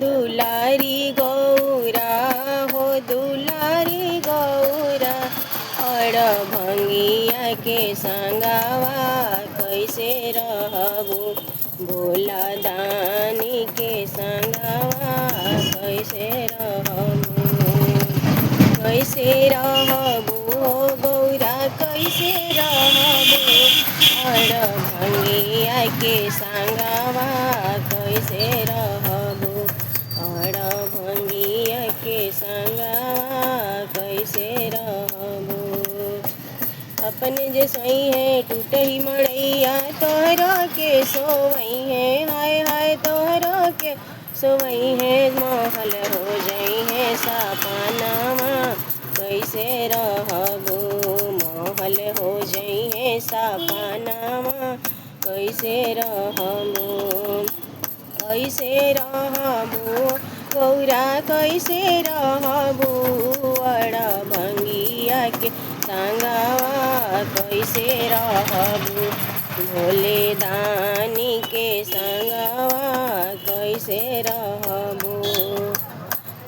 दुलारी गौरा हो दुलारी गौरा अड़ भंगिया के संगवा कैसे रहबू भोला दानी के संगवा कैसे रहबू कैसे रहबू गौरा कैसे रहबू अड़ भंगिया के संगवा कैसे रहबू अड़ भंगिया के संगवा कैसे रहबू अपने जे सही है टूटे ही मड़ैया तोहरा के सोवई है हाय हाय तोहरा के सोवई है महल हो जई है सपनावा कैसे रहबू महल हो जई है सपनावा कैसे रहबू कैसे रहबू गौरा कैसे रहबू अड़ भंगिया के संगवा कैसे रहबू भोले दानी के संगवा कैसे रहबू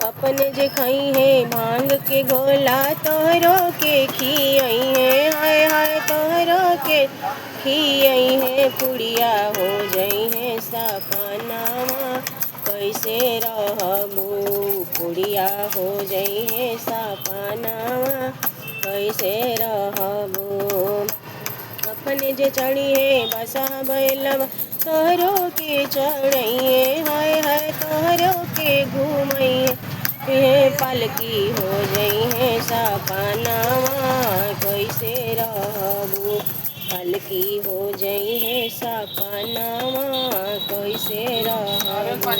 अपने जे खई है भांग के गोला तोहरो के खियई है हाय हाय तोहरो के खियई है पुड़िया हो जई है सपनावा कैसे रहबू पुड़िया हो जई है सपनावा कैसे रहबू अपने जे चढ़ी है बसा बैलवा तोहरो के चढ़ई है हाय हाय तोहरो के घूमई है पालकी हो जई है सपनावा कैसे रहबू पालकी हो जई है सपनावा कैसे रहबू।